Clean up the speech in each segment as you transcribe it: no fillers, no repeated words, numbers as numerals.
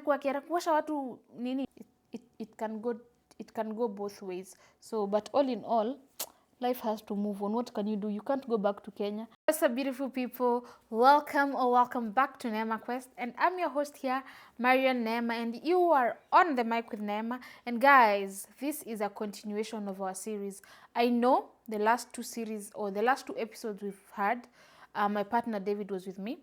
kwa kiara kuwasha watu nini. It can go both ways. So but all in all, life has to move on. What can you do? You can't go back to Kenya. What's up, beautiful people? Welcome back to Neema Quest, and I'm your host here, Marian Neema, and you are on the mic with Neema. And guys, this is a continuation of our series. I know the last two episodes we've had, my partner David was with me,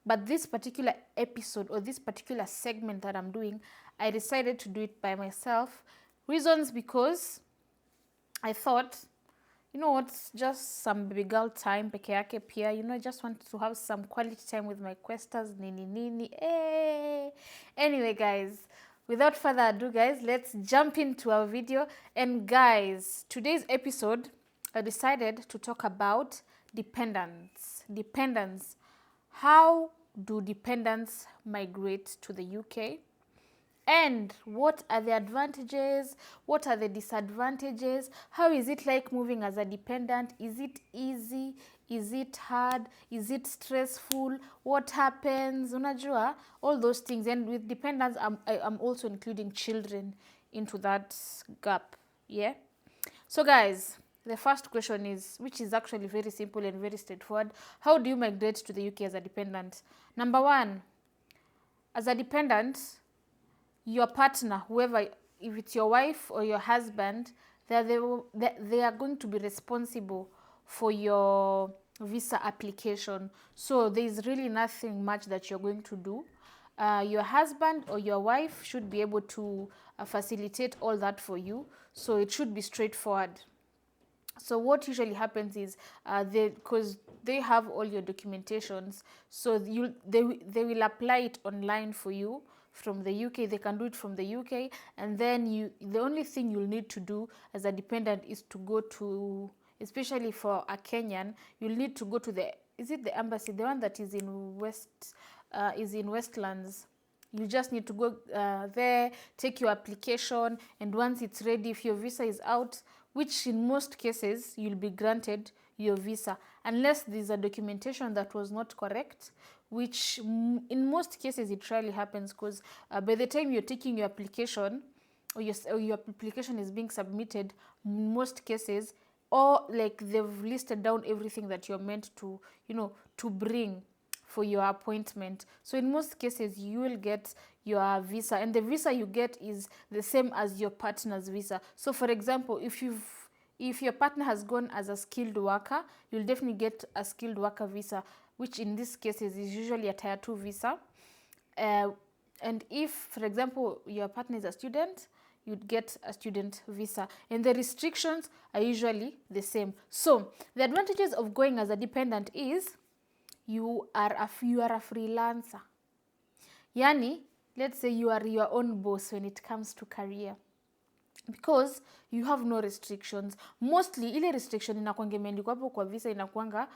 but this particular episode or this particular segment that I'm doing, I decided to do it by myself. Reasons because I thought, you know what, just some baby girl time peke yake pia, I just want to have some quality time with my questers, nini. Anyway, guys, without further ado, guys, let's jump into our video. And guys, today's episode, I decided to talk about dependents. How do dependents migrate to the UK? And what are the advantages? What are the disadvantages? How is it like moving as a dependent? Is it easy? Is it hard? Is it stressful? What happens? Unajua, all those things. And with dependents, I'm also including children into that gap. Yeah? So guys, the first question is, which is actually very simple and very straightforward. How do you migrate to the UK as a dependent? Number one, as a dependent, your partner, whoever, if it's your wife or your husband, they are going to be responsible for your visa application. So there is really nothing much that you're going to do. Your husband or your wife should be able to facilitate all that for you. So it should be straightforward. So what usually happens is because they have all your documentations, so they will apply it online for you from the UK. They can do it from the UK, and then the only thing you'll need to do as a dependent is to go to, especially for a Kenyan, you'll need to go to the embassy, the one that is in Westlands. You just need to go there, take your application, and once it's ready, if your visa is out, which in most cases you'll be granted your visa, unless there's a documentation that was not correct, which in most cases it rarely happens, because by the time you're taking your application or your application is being submitted, in most cases, or like they've listed down everything that you're meant to, to bring for your appointment. So in most cases you will get your visa, and the visa you get is the same as your partner's visa. So for example, if your partner has gone as a skilled worker, you'll definitely get a skilled worker visa, which in these cases is usually a tier 2 visa. And if, for example, your partner is a student, you'd get a student visa, and the restrictions are usually the same. So the advantages of going as a dependent is you are a freelancer. Yani, let's say you are your own boss when it comes to career, because you have no restrictions. Mostly ile restriction inakuanga imeandikwa hapo kwa visa inakuanga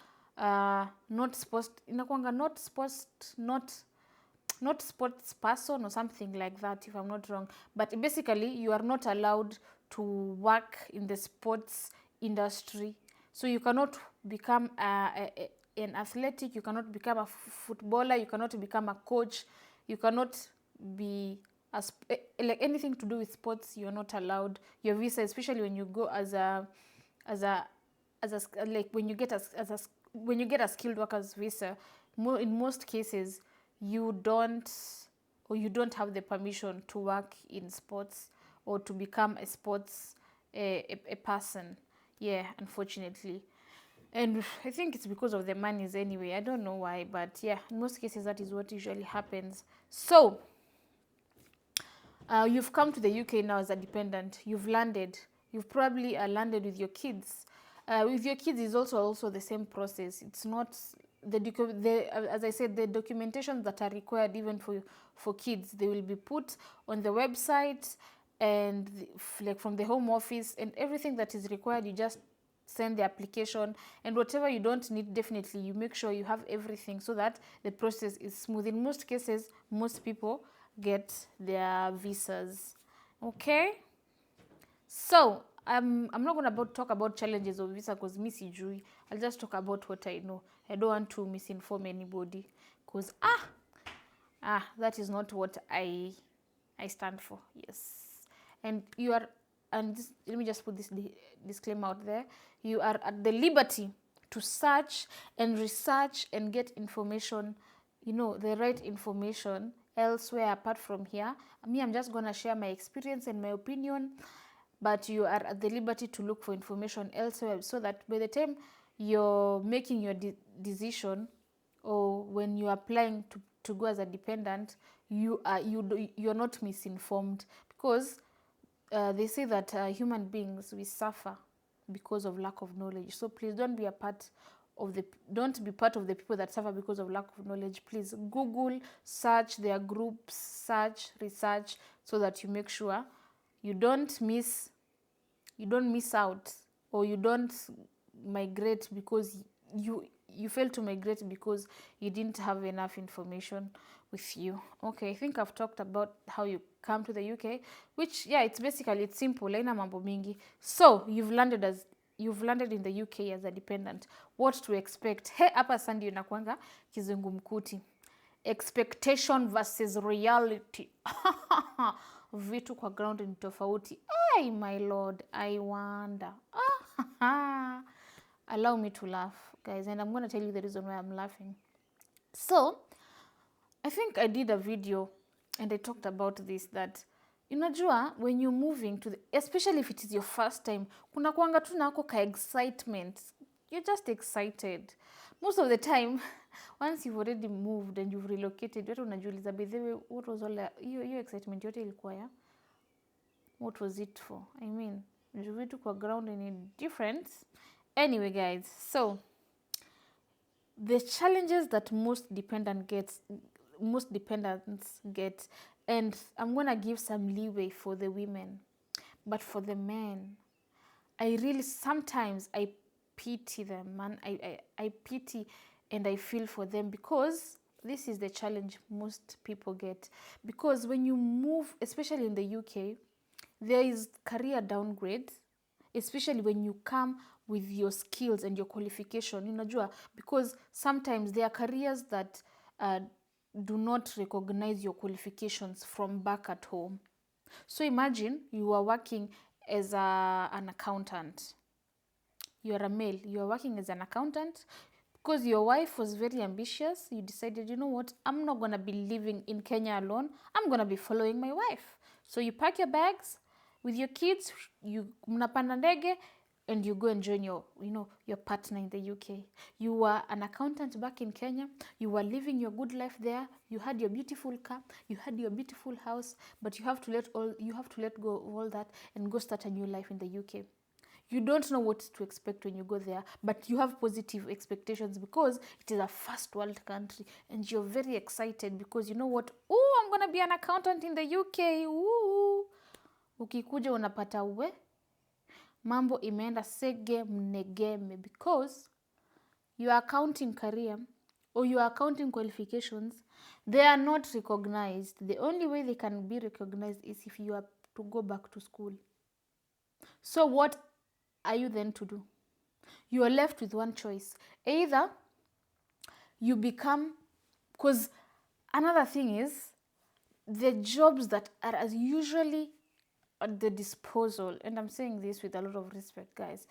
not sports person or something like that, if I'm not wrong. But basically you are not allowed to work in the sports industry. So you cannot become an athletic, you cannot become a footballer, you cannot become a coach, you cannot be like anything to do with sports. You're not allowed. Your visa, especially when you go as a like when you get a skilled workers visa, in most cases you don't have the permission to work in sports or to become a sports a person. Yeah, unfortunately. And I think it's because of the monies anyway. I don't know why, but yeah, in most cases that is what usually happens. So you've come to the UK now as a dependent. You've landed. You've probably landed with your kids. With your kids is also the same process. It's not as I said, the documentation that are required even for kids, they will be put on the website, and like from the home office, and everything that is required, you just send the application, and whatever you don't need, definitely you make sure you have everything so that the process is smooth. In most cases, most people get their visas. Okay, so I'm not going to talk about challenges of visa because me sijui. I'll just talk about what I know. I don't want to misinform anybody because that is not what I stand for. Yes. And you are, and this, let me just put this disclaimer out there. You are at the liberty to search and research and get information, the right information elsewhere apart from here. I'm just going to share my experience and my opinion, but you are at the liberty to look for information elsewhere, so that by the time you're making your decision, or when you're applying to go as a dependent, you're not misinformed, because they say that human beings, we suffer because of lack of knowledge. So please don't be part of the people that suffer because of lack of knowledge. Please Google, search their groups, search, research, so that you make sure you don't miss out, or you don't migrate because you fail to migrate because you didn't have enough information with you. Okay, I think I've talked about how you come to the UK, which, yeah, it's simple, haina mambo mingi. So you've landed in the UK as a dependent. What to expect? Hapa sandi unakwanga kizungumkuti. Expectation versus reality. Vitu kwa ground ni tofauti. Ay, my lord, I wonder. Allow me to laugh, guys, and I'm going to tell you the reason why I'm laughing. So, I think I did a video and I talked about this, that unajua when you're moving to especially if it is your first time, kuna kuanga tu nako ka excitement. You're just excited. Most of the time, once you've already moved and you've relocated, yote unajiuliza, by the way, what was all your excitement yote ilikuwa ya? What was it for? I mean, vitu kwa ground ni different. Anyway, guys, so the challenges that most dependents get, and I'm going to give some leeway for the women, but for the men, sometimes I pity them, man. I pity and I feel for them, because this is the challenge most people get. Because when you move, especially in the UK, there is career downgrade, especially when you come with your skills and your qualification, unajua, because sometimes there are careers that do not recognize your qualifications from back at home. So imagine you are working as an accountant. You are a male, you are working as an accountant because your wife was very ambitious. You decided, you know what, I'm not going to be living in Kenya alone. I'm going to be following my wife. So you pack your bags with your kids, you mnapanda ndege, and you go and join your partner in the UK. You were an accountant back in Kenya. You were living your good life there. You had your beautiful car. You had your beautiful house. But you have to let go of all that and go start a new life in the UK. You don't know what to expect when you go there, but you have positive expectations because it is a first world country, and you're very excited because you know what? Oh, I'm gonna be an accountant in the UK. Ooh. Ukikuja unapata uwe mambo imeenda sege mnegeme, because your accounting career or your accounting qualifications, they are not recognized. The only way they can be recognized is if you are to go back to school. So what are you then to do? You are left with one choice. Either you become, because another thing is, the jobs that are as usually at the disposal, and I'm saying this with a lot of respect, guys,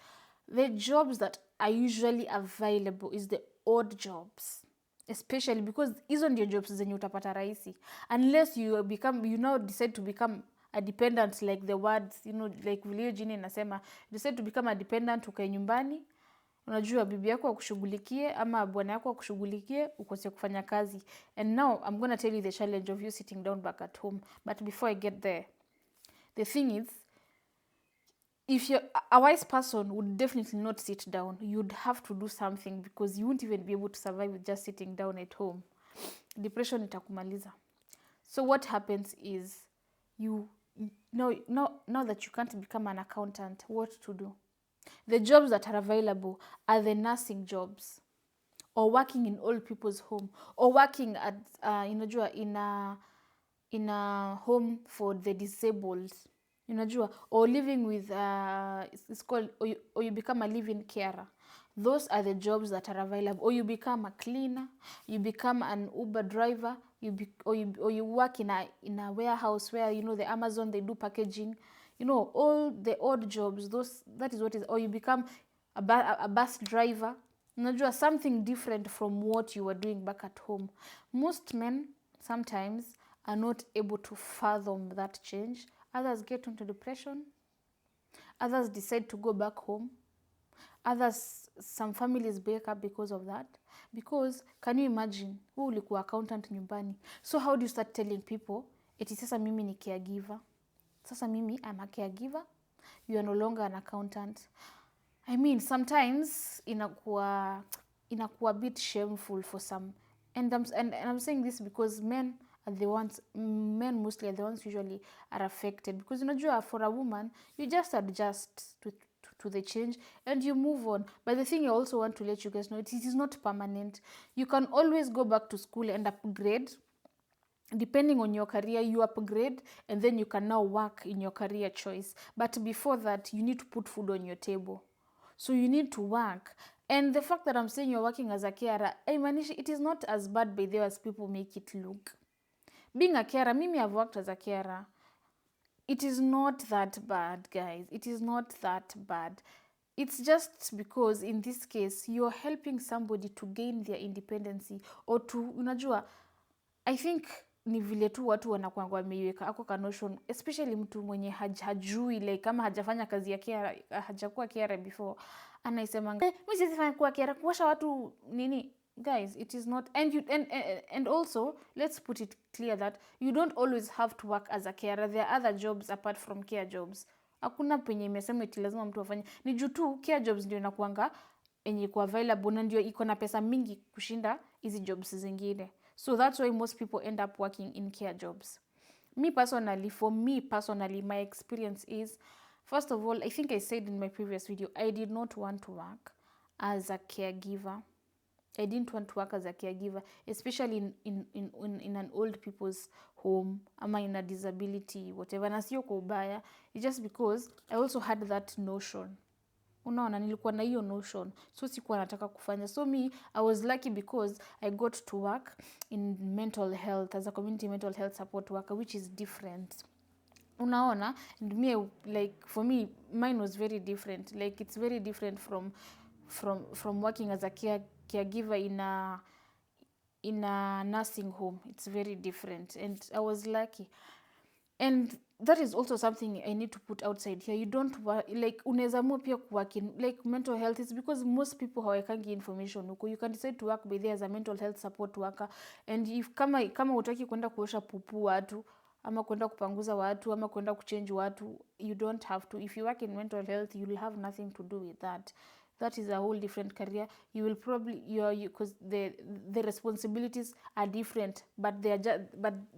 the jobs that are usually available is the odd jobs, especially because hizo ndio jobs zenye utapata rahisi, unless you now decide to become a dependent, like the words, like vile jini inasema, decide to become a dependent, ukae nyumbani, unajua bibi yako akushughulikie ama bwana yako akushughulikie, ukose kufanya kazi. And now I'm going to tell you the challenge of you sitting down back at home. But before I get there, the thing is, if you're a wise person, would definitely not sit down. You'd have to do something, because you won't even be able to survive with just sitting down at home. Depression itakumaliza. So what happens is, now that you can't become an accountant, what to do? The jobs that are available are the nursing jobs, or working in old people's home, or working at in a home for the disabled, or living with it's called, or you become a live-in carer. those are the jobs that are available. Or you become a cleaner, you become an Uber driver, or you work in a warehouse where, you know, the Amazon, they do packaging, you know, all the odd jobs. That is what is. Or you become a bus driver. Unajua, something different from what you were doing back at home. Most men sometimes are not able to fathom that change. Others get into depression. Others decide to go back home. Others, some families break up because of that. Because, can you imagine, wewe ulikuwa accountant nyumbani. So how do you start telling people, eti sasa mimi ni caregiver? Sasa mimi, I'm a caregiver. You are no longer an accountant. I mean, sometimes inakuwa a bit shameful for some. And I'm saying this because men mostly are the ones usually are affected. Because, unajua, for a woman, you just adjust to the change and you move on. But the thing I also want to let you guys know, it is not permanent. You can always go back to school and upgrade. Depending on your career, you upgrade, and then you can now work in your career choice. But before that, you need to put food on your table. So you need to work. And the fact that I'm saying you're working as a carer, it is not as bad by there as people make it look. Being a carer, Mimi, I've worked as a carer. It is not that bad, guys. It is not that bad. It's just because in this case, you're helping somebody to gain their independency or to, unajua, I think ni vile tu watu wanakuwa wameiweka ako ka notion, especially mtu mwenye hajui, like kama hajafanya kazi ya care, hajakuwa care before, anaisema mimi siwezi fanya kuwa care, kuosha watu nini. Guys, it is not. And also, let's put it clear that you don't always have to work as a carer. There are other jobs apart from care jobs. Hakuna penye imesema eti lazima mtu afanye. Ni juu tu care jobs ndio inakuanga enye iko available na ndio iko na pesa mingi kushinda hizi jobs zingine. So that's why most people end up working in care jobs. For me personally, my experience is, first of all, I think I said in my previous video, I did not want to work as a caregiver. I didn't want to work as a caregiver, especially in an old people's home, ama in a disability, whatever. Na sio kwa ubaya, it's just because I also had that notion. Unaona, nilikuwa na hiyo notion, so sikuwa nataka kufanya. So me, I was lucky because I got to work in mental health as a community mental health support worker, which is different. Unaona, and me, like, for me, mine was very different. Like, it's very different from working as a caregiver in a nursing home. It's very different, and I was lucky. And that is also something I need to put outside here. You don't work, like, unaweza amua pia work in, like, mental health. It's because most people hawaekangi information huko. You can decide to work by there as a mental health support worker, and if kama utaki kwenda kuosha pupu watu, ama kwenda kupanguza watu, ama kwenda kuchange watu, you don't have to. If you work in mental health, you will have nothing to do with that. That is a whole different career. You will probably, because the responsibilities are different, but they're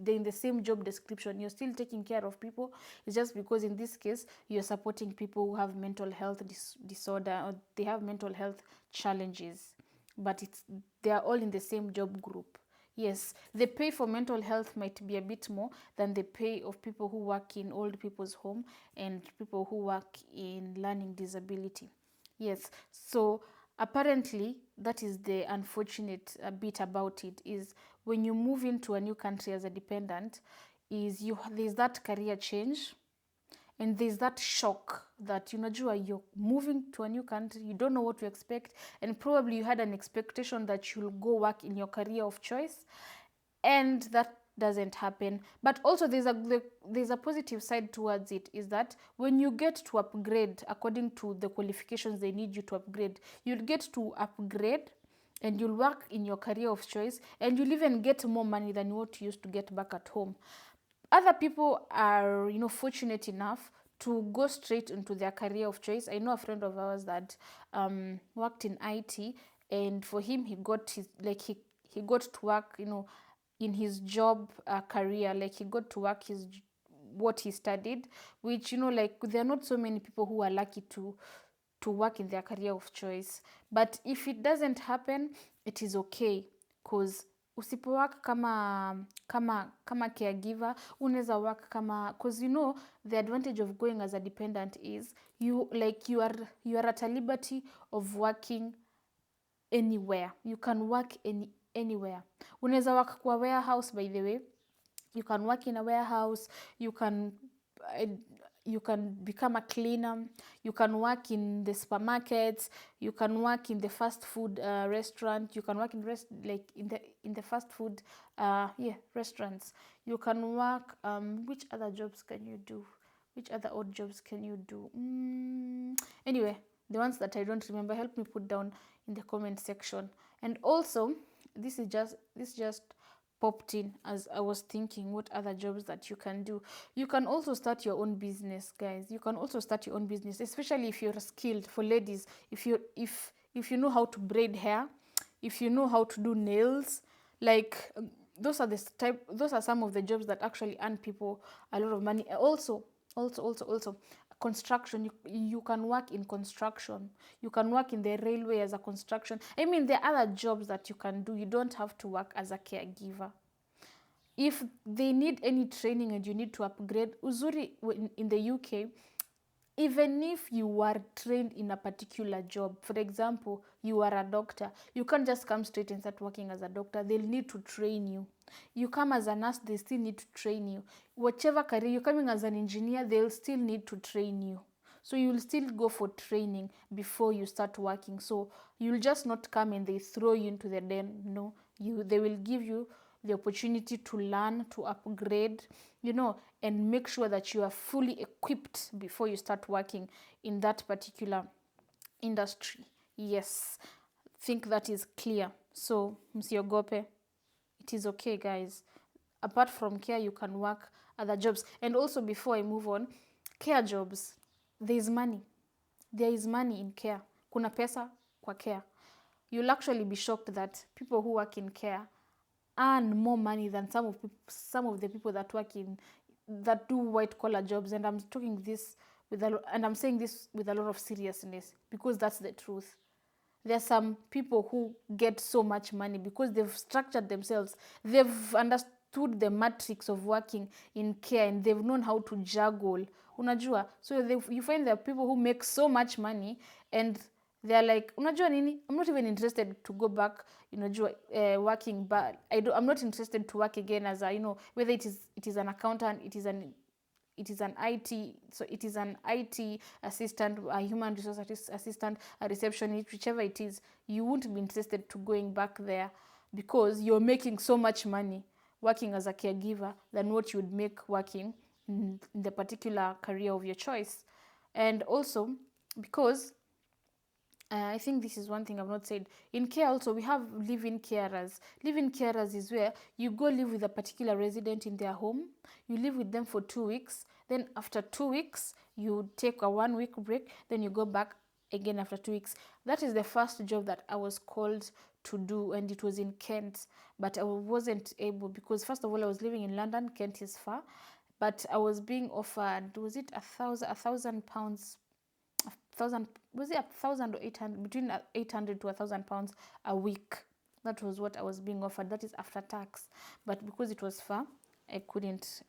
in the same job description. You're still taking care of people. It's just because in this case, you're supporting people who have mental health disorder, or they have mental health challenges. But they are all in the same job group. Yes, the pay for mental health might be a bit more than the pay of people who work in old people's home and people who work in learning disability. Yes, so apparently that is the unfortunate bit about it, is when you move into a new country as a dependent, there's that career change, and there's that shock that you're moving to a new country, you don't know what to expect, and probably you had an expectation that you'll go work in your career of choice, and that doesn't happen. But also there's a positive side towards it, is that when you get to upgrade according to the qualifications they need you to upgrade, you'll get to upgrade and you'll work in your career of choice, and you'll even get more money than what you used to get back at home. Other people are, fortunate enough to go straight into their career of choice. I know a friend of ours that worked in IT, and for him, he got to work, in his job career, like he got to work what he studied, which, there are not so many people who are lucky to work in their career of choice. But if it doesn't happen, it is okay, because usipo work kama caregiver, unaweza work because the advantage of going as a dependent is you are at a liberty of working anywhere. You can work anywhere. Unaweza work kwa warehouse, by the way. You can work in a warehouse. You can become a cleaner. You can work in the supermarkets. You can work in the fast food restaurant. You can work in in the fast food restaurants. You can work. Which other jobs can you do? Which other odd jobs can you do? Anyway, the ones that I don't remember, help me put down in the comment section. And also, this just popped in as I was thinking what other jobs that you can do. You can also start your own business, guys. You can also start your own business, especially if you're skilled. For ladies, if you know how to braid hair, if you know how to do nails, like those are some of the jobs that actually earn people a lot of money. Also construction. You can work in construction. You can work in the railway as a construction. I mean, there are other jobs that you can do. You don't have to work as a caregiver. If they need any training and you need to upgrade, uzuri in the UK, even if you were trained in a particular job, for example, you are a doctor, you can't just come straight and start working as a doctor. They'll need to train you. You come as a nurse, they still need to train you. Whichever career, you're coming as an engineer, they'll still need to train you. So you'll still go for training before you start working. So you'll just not come and they throw you into the den. No, they will give you the opportunity to learn, to upgrade, and make sure that you are fully equipped before you start working in that particular industry. Yes, think that is clear. So msiogope, it is okay, guys. Apart from care, you can work other jobs. And also, before I move on, care jobs, there is money. There is money in care. Kuna pesa kwa care. You'll actually be shocked that people who work in care earn more money than some of the people that do white collar jobs. And I'm talking this and I'm saying this with a lot of seriousness, because that's the truth. There are some people who get so much money because they've structured themselves. They've understood the matrix of working in care and they've known how to juggle. Unajua? So you find there are people who make so much money and they're like, unajua nini? I'm not even interested to go back, working, but I'm not interested to work again as a, whether it is an accountant, it is an IT, so it is an IT assistant, a human resource assistant, a receptionist, whichever it is, you won't be interested to going back there because you're making so much money working as a caregiver than what you would make working in the particular career of your choice. And also, because I think this is one thing I've not said. In care also, we have live-in carers. Live-in carers is where you go live with a particular resident in their home. You live with them for 2 weeks. Then after 2 weeks, you take a 1 week break. Then you go back again after 2 weeks. That is the first job that I was called to do, and it was in Kent. But I wasn't able because, first of all, I was living in London. Kent is far. But I was being offered, was it £1,000? Was it 1,000 or 800? Between 800 to 1,000 pounds a week. That was what I was being offered. That is after tax. But because it was far, I couldn't.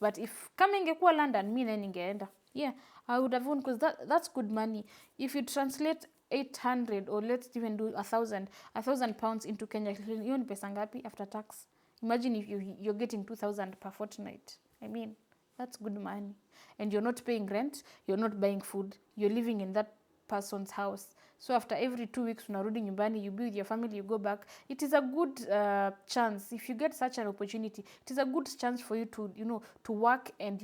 But if coming ingekuwa London, mi ningeenda. Yeah, I would have won, because that's good money. If you translate 800, or let's even do 1,000 pounds into Kenya, hiyo ni pesa ngapi after tax? Imagine if you're getting 2,000 per fortnight. I mean, that's good money. And you're not paying rent, you're not buying food, you're living in that person's house. So after every 2 weeks, unarudi nyumbani, you be with your family, you go back. It is a good chance. If you get such an opportunity, it is a good chance for you to, to work and,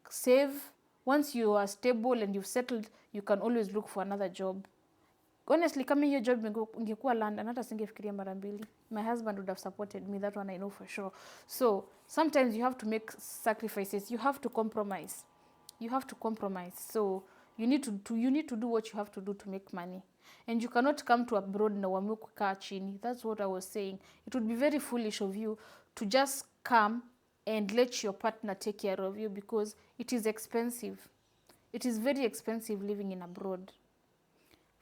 save. Once you are stable and you've settled, you can always look for another job. Honestly, kama hiyo job ingekuwa London, hata singefikiria mara mbili. My husband would have supported me, that one I know for sure. So sometimes you have to make sacrifices. You have to compromise. So you need to do what you have to do to make money. And you cannot come to abroad na uamue kukaa chini. That's what I was saying. It would be very foolish of you to just come and let your partner take care of you, because it is expensive. It is very expensive living in abroad.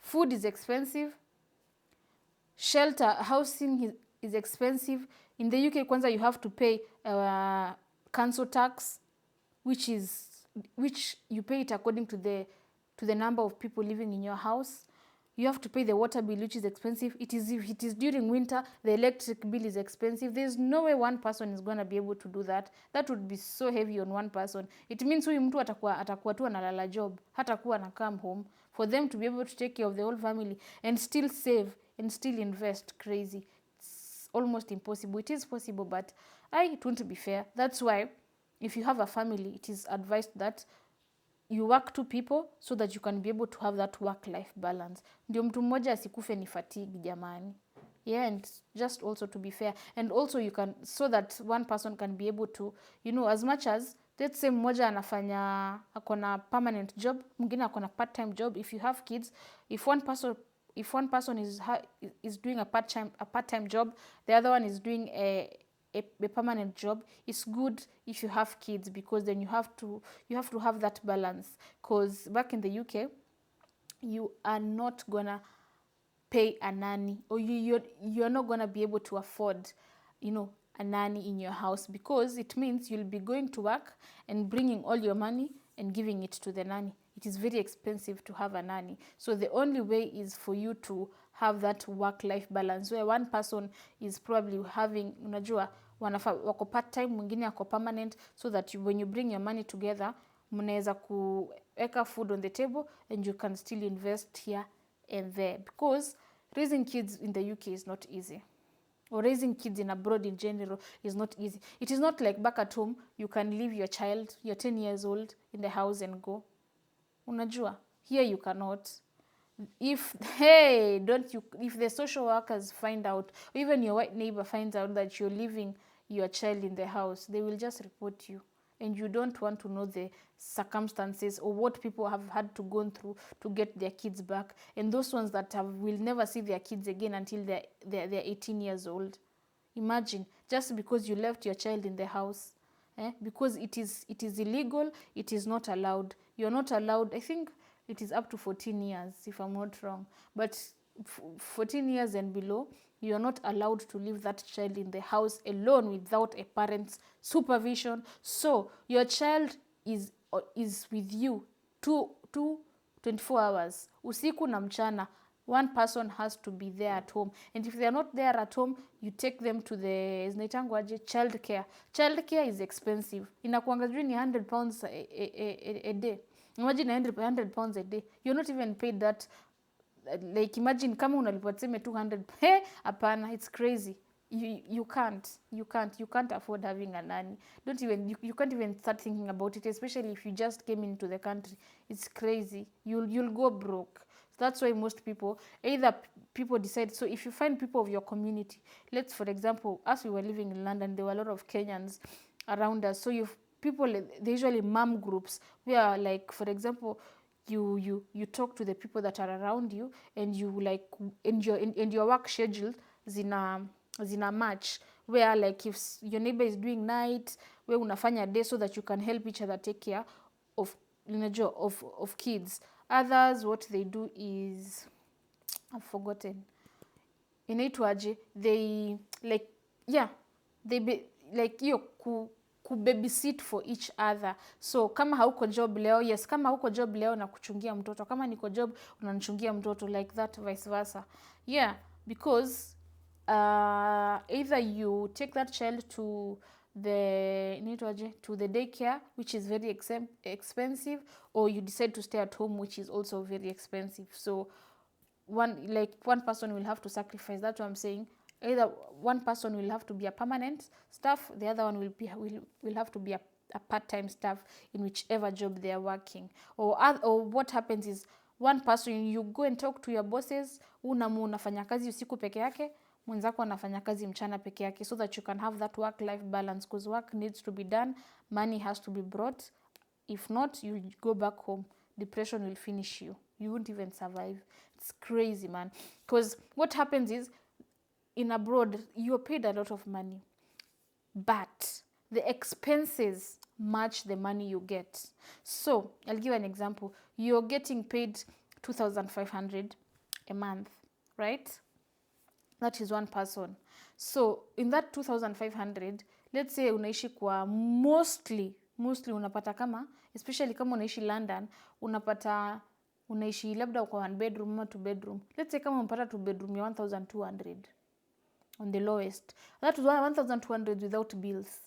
Food is expensive. Shelter, housing is expensive. In the UK, kwanza, you have to pay council tax, which you pay it according to the number of people living in your house. you have to pay the water bill, which is expensive. If it is during winter, the electric bill is expensive. There's no way one person is going to be able to do that. That would be so heavy on one person. It means huyu mtu atakuwa tu analala job, hatakuwa na come home, for them to be able to take care of the whole family and still save and still invest. Crazy. It's almost impossible. It is possible, but it won't be fair. That's why if you have a family, it is advised that you work 2 people so that you can be able to have that work-life balance. Ndio mtu mmoja asikufe ni fatigue jamani. Yeah, and just also to be fair. And also you can, so that one person can be able to, as much as, let's say mmoja anafanya, akona permanent job, mwingine akona part-time job. If you have kids, if one person is doing a part-time job, the other one is doing a permanent job, it's good if you have kids, because then you have to have that balance. Because back in the UK, you are not gonna pay a nanny, or you're not gonna be able to afford a nanny in your house, because it means you'll be going to work and bringing all your money and giving it to the nanny. It is very expensive to have a nanny. So the only way is for you to have that work-life balance, where one person is probably having, unajua, wako part-time, mwingine ako permanent, so that when you bring your money together, mnaweza kuweka food on the table and you can still invest here and there. Because raising kids in the UK is not easy. Or raising kids in abroad in general is not easy. It is not like back at home, you can leave your child, you're 10 years old, in the house and go. Unajua, here you cannot. If the social workers find out, or even your white neighbor finds out that you're leaving your child in the house, they will just report you. And you don't want to know the circumstances or what people have had to go through to get their kids back. And those ones that will never see their kids again until they're 18 years old. Imagine, just because you left your child in the house. Because it is illegal, it is not allowed. You're not allowed, I think it is up to 14 years, if I'm not wrong. But 14 years and below, you are not allowed to leave that child in the house alone without a parent's supervision. So your child is with you 24 hours. Usiku na mchana. One person has to be there at home. And if they are not there at home, you take them to the child care. Child care is expensive. Inakuanga sijui ni £100 a day. Imagine £100 a day. You're not even paid that. Like imagine kama unalipwa tuseme 200. Hapana, it's crazy. You can't afford having a nanny. You can't even start thinking about it, especially if you just came into the country. It's crazy. You'll go broke. That's why most people, either people decide, so if you find people of your community, let's, for example, as we were living in London, there were a lot of Kenyans around us. So they usually mom groups, where, like, for example, you talk to the people that are around you, and you like in your work schedule zina match, where like if your neighbor is doing night, where unafanya day, so that you can help each other take care of kids. Others, what they do is, I've forgotten. Inaitwaje, they like, they like hiyo babysit for each other. So kama hauko job leo na kuchungia mtoto, kama niko job unanichungia mtoto, like that, vice versa. Yeah, because either you take that child to the daycare, which is very expensive, or you decide to stay at home, which is also very expensive. So one person will have to sacrifice. That's what I'm saying. Either one person will have to be a permanent staff, the other one will have to be a part-time staff in whichever job they are working. Or what happens is, one person, you go and talk to your bosses, unafanya kazi usiku peke yake, mwenzako anafanya kazi mchana peke yake, so that you can have that work-life balance, because work needs to be done, money has to be brought. If not, you go back home. Depression will finish you. You won't even survive. It's crazy, man. Because what happens is, in abroad, you're paid a lot of money, but the expenses match the money you get. So I'll give an example. You're getting paid 2,500 a month, right? That is one person. So in that 2,500, let's say unaishi kwa mostly unapata kama, especially kama unaishi London, unapata unaishi labda kwa 1 bedroom ama 2 bedroom. Let's say kama umpata 2 bedroom ya 1200 on the lowest. That is 1200 without bills.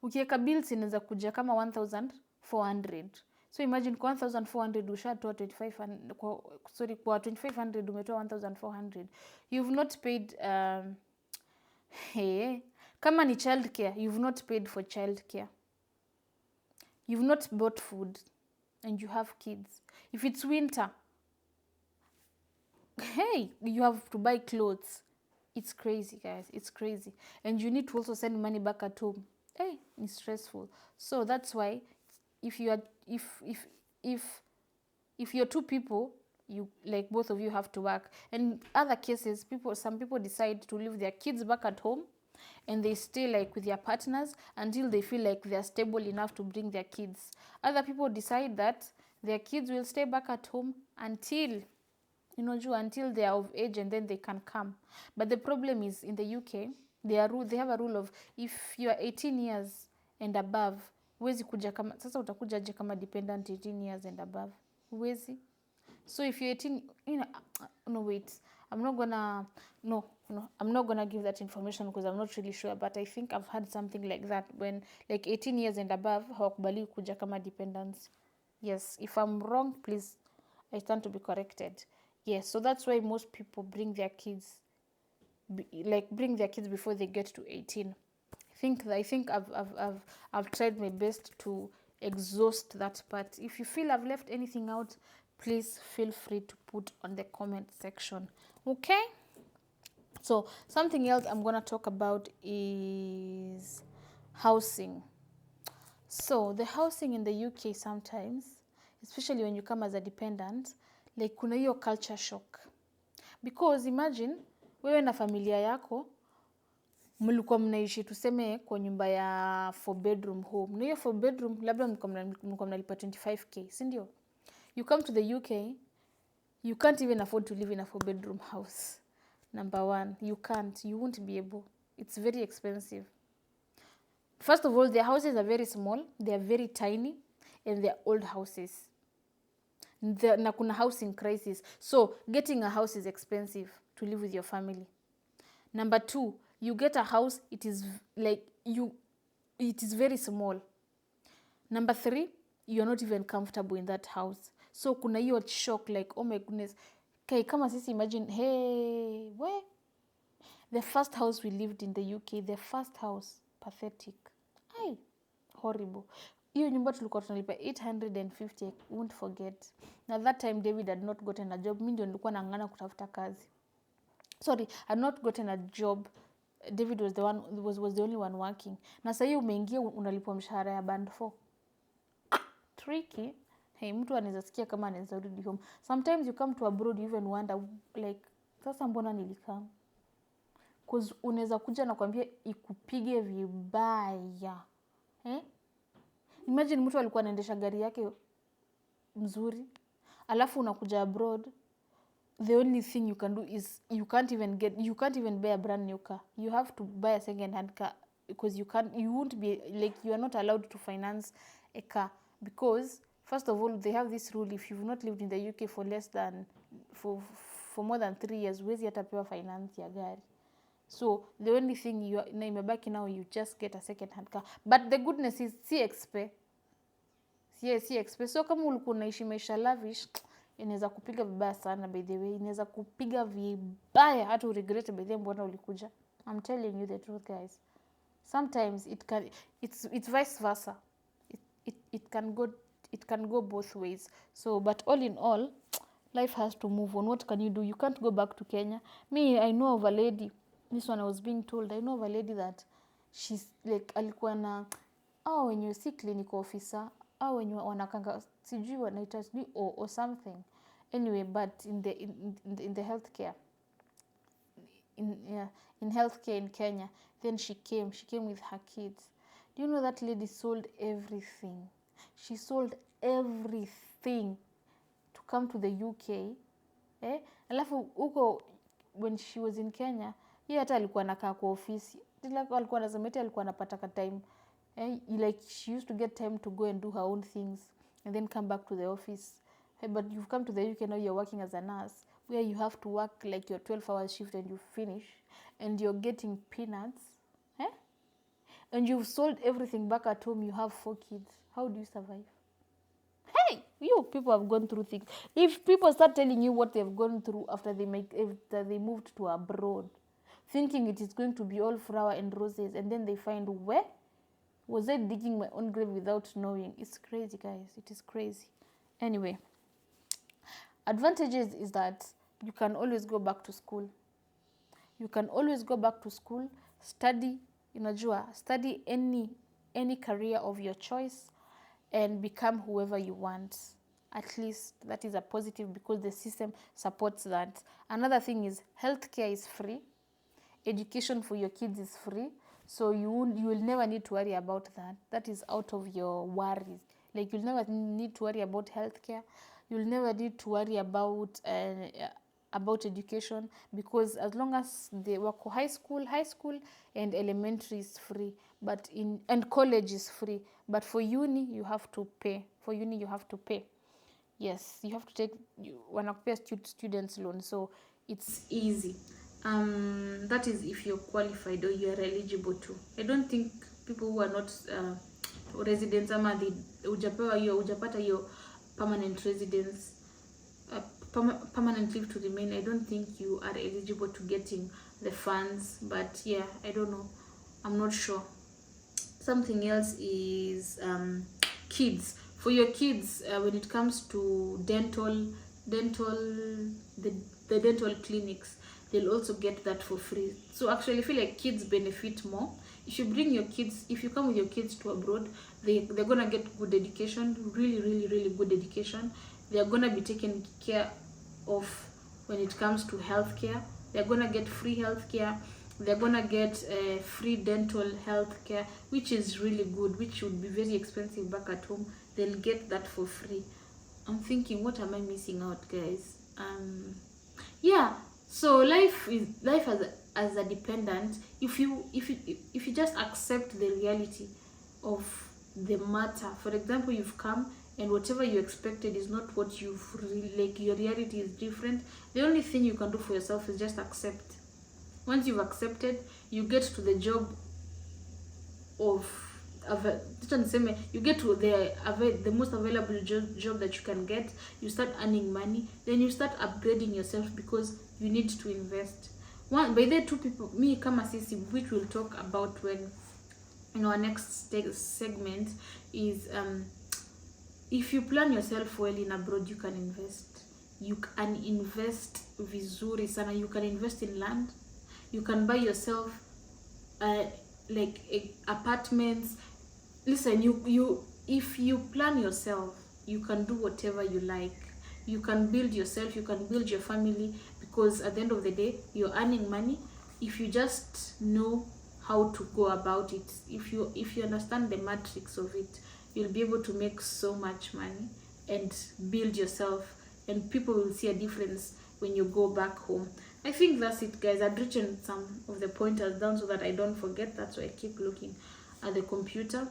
Ukiweka bills inaweza kuja kama 1400. So imagine kwa 1400 ushatoa 2500 kwa 2500 umetoa 1400. You've not paid kama ni child care, you've not paid for child care. You've not bought food and you have kids. If it's winter, hey, you have to buy clothes. It's crazy, guys. It's crazy. And you need to also send money back at home. Hey, it's stressful. So that's why if you're 2 people, you like both of you have to work. And other cases, some people decide to leave their kids back at home and they stay like with their partners until they feel like they're stable enough to bring their kids. Other people decide that their kids will stay back at home until until they are of age and then they can come. But the problem is in the UK, they have a rule of if you are 18 years and above, huwezi kuja kama sasa utakuja aje kama dependent 18 years and above. Huwezi. So if you're 18, no wait. I'm not gonna give that information because I'm not really sure, but I think I've heard something like that when like 18 years and above hawakubali kuja kama dependents. Yes, if I'm wrong, please, I stand to be corrected. Yes, so that's why most people bring their kids before they get to 18. I think I've tried my best to exhaust that part. If you feel I've left anything out, please feel free to put on the comment section. Okay? So something else I'm gonna talk about is housing. So the housing in the UK sometimes, especially when you come as a dependent, like kuna hiyo culture shock. Because imagine wewe na familia yako mlikuwa mnaishi tuseme kwa nyumba ya 4 bedroom home. Na hiyo 4 bedroom labda mlikuwa mnalipa 25k, si ndio? You come to the UK, you can't even afford to live in a 4 bedroom house. Number one, you can't. You won't be able. It's very expensive. First of all, their houses are very small, they are very tiny, and they are old houses. Na kuna housing crisis. So getting a house is expensive to live with your family. Number two, you get a house, it is very small. Number three, you're not even comfortable in that house. So kuna hiyo shock like, oh my goodness. Kama sisi imagine, hey, where? The first house we lived in the UK, the first house, pathetic. Ay, horrible. Hiyo nyumba tulikuwa tunalipa 850, I won't forget. Now that time David had not gotten a job. Mimi ndio nilikuwa nang'ana kutafuta kazi. Sorry, had not gotten a job. David was the only one working. Na sasa hiyo umeingia unalipwa mshahara ya band 4. Tricky. Hey, mtu anaweza sikia kama anaweza rudi home. Sometimes you come to abroad, you even wonder like, sasa mbona nilikam? Because unaweza kuja na kuambia ikupige vibaya. Imagine mtu alikuwa anaendesha gari yake mzuri. Alafu unakuja abroad. The only thing you can do is you can't even buy a brand new car. You have to buy a second hand car because you won't be like, you are not allowed to finance a car because first of all they have this rule, if you've not lived in the UK for more than 3 years, huwezi hata pewa finance ya gari. So the only thing na imebaki now, you just get a second hand car. But the goodness is si expe. So kama ulikuwa unaishi maisha lavish, inaweza kupiga vibaya sana by the way. Inaweza kupiga vibaya hata uregret by the way mbona ulikuja. I'm telling you the truth, guys. Sometimes it's vice versa. It can go both ways. So but all in all, life has to move on. What can you do? You can't go back to Kenya. Me, I know of a lady. This one I was being told. I know of a lady that she's like alikuwa na wenye si clinic officer, wenye wanakanga sijui wanaita or something. Anyway, but in the healthcare in healthcare in Kenya, then she came with her kids. Do you know that lady sold everything? She sold everything to come to the UK. Alafu huko when she was in Kenya, yeye hata alikuwa anakaa kwa ofisi. Alikuwa anasema alikuwa anapata time. Like she used to get time to go and do her own things and then come back to the office Hey, but you've come to the UK, now you're working as a nurse, where you have to work like your 12-hour shift and you finish, and you're getting peanuts, eh? And you've sold everything back at home, you have 4 kids. How do you survive? Hey, you people have gone through things. If people start telling you what they've gone through after they moved to abroad, thinking it is going to be all flower and roses, and then they find, where was I digging my own grave without knowing? It's crazy, guys. It is crazy. Anyway, advantages is that you can always go back to school. You can always go back to school, study, study any career of your choice and become whoever you want. At least that is a positive, because the system supports that. Another thing is healthcare is free. Education for your kids is free. So you will never need to worry about that. That is out of your worries. Like, you'll never need to worry about healthcare. You'll never need to worry about education, because as long as they work high school and elementary is free, and college is free. But for uni you have to pay. Yes, you have to take students loan, so it's easy. That is if you're qualified or you're eligible to. I don't think people who are not residents ama hujapata hiyo permanent residence, permanent leave to remain, I don't think you are eligible to getting the funds. But yeah, I don't know, I'm not sure. Something else is kids. For your kids, when it comes to the dental clinics, they'll also get that for free. So actually I feel like kids benefit more. If you come with your kids to abroad, they're gonna get good education, really good education. They're gonna be taken care of when it comes to healthcare. They're gonna get free healthcare. They're gonna get free dental healthcare, which is really good, which would be very expensive back at home. They'll get that for free. I'm thinking, what am I missing out, guys? Yeah. So life as a dependent, if you just accept the reality of the matter. For example, you've come and whatever you expected is not what you've really, like, your reality is different. The only thing you can do for yourself is just accept. Once you've accepted, you get to the job you get to the most available job that you can get. You start earning money, then you start upgrading yourself, because you need to invest. By the two people, me kama sisi, which we'll talk about when in our next segment, is if you plan yourself well in abroad, you can invest. You can invest vizuri sana. You can invest in land. You can buy yourself apartments. Listen, if you plan yourself, you can do whatever you like. You can build yourself, you can build your family, because at the end of the day, you're earning money. If you just know how to go about it, if you understand the matrix of it, you'll be able to make so much money and build yourself, and people will see a difference when you go back home. I think that's it, guys. I've written some of the pointers down so that I don't forget. That's why I keep looking at the computer.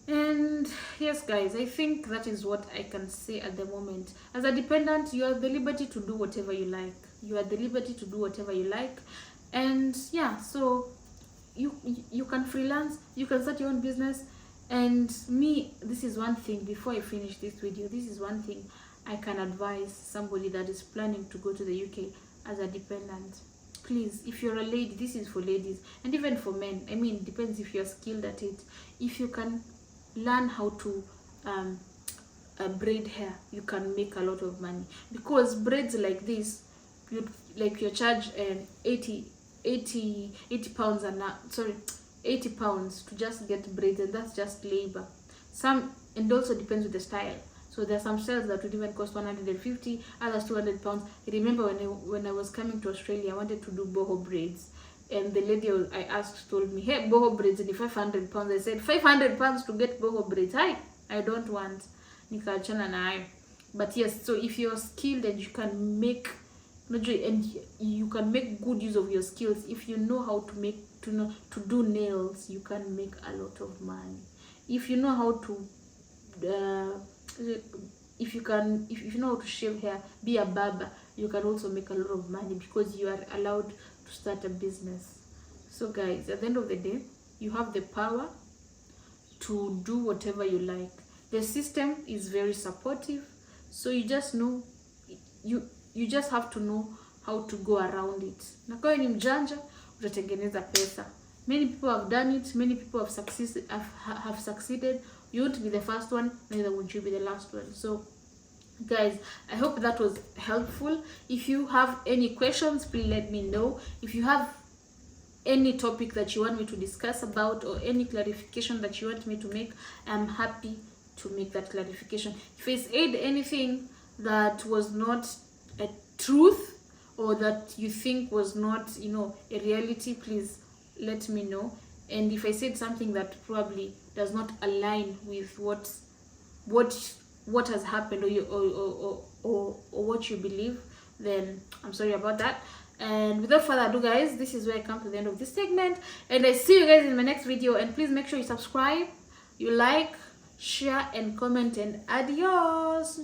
And yes, guys, I think that is what I can say at the moment. As a dependent, you have the liberty to do whatever you like. And yeah, so you can freelance, you can start your own business. And me, this is one thing, before I finish this video, this is one thing I can advise somebody that is planning to go to the UK as a dependent. Please, if you're a lady, this is for ladies, and even for men. I mean, it depends if you're skilled at it. If you can learn how to braid hair, you can make a lot of money, because braids like this, you charge 80 pounds sorry, 80 pounds to just get braids, and that's just labor. And also depends with the style. So there are some styles that would even cost 150, others 200 pounds. I remember when I was coming to Australia, I wanted to do boho braids, and the lady I asked told me, hey, boho braids in 500 pounds. I said, 500 pounds to get boho braids? I don't want. Nikachana na hayo. But yes, so if you're skilled and you can make good use of your skills, if you know how to do nails, you can make a lot of money. If you know how to if you know how to shave hair, be a barber, you can also make a lot of money because you are allowed to start a business. So guys, at the end of the day, you have the power to do whatever you like. The system is very supportive, so you just know, you just have to know how to go around it. Na kwa ni mjanja, utatengeneza pesa. Many people have done it, many people have succeeded. You won't be the first one, neither would you be the last one. So guys, I hope that was helpful. If you have any questions, please let me know. If you have any topic that you want me to discuss about, or any clarification that you want me to make, I'm happy to make that clarification. If I said anything that was not a truth, or that you think was not, you know, a reality, please let me know. And if I said something that probably does not align with what has happened, or what you believe, then I'm sorry about that. And without further ado, guys, this is where I come to the end of this segment, and I see you guys in my next video. And please make sure you subscribe, you like, share, and comment, and adios.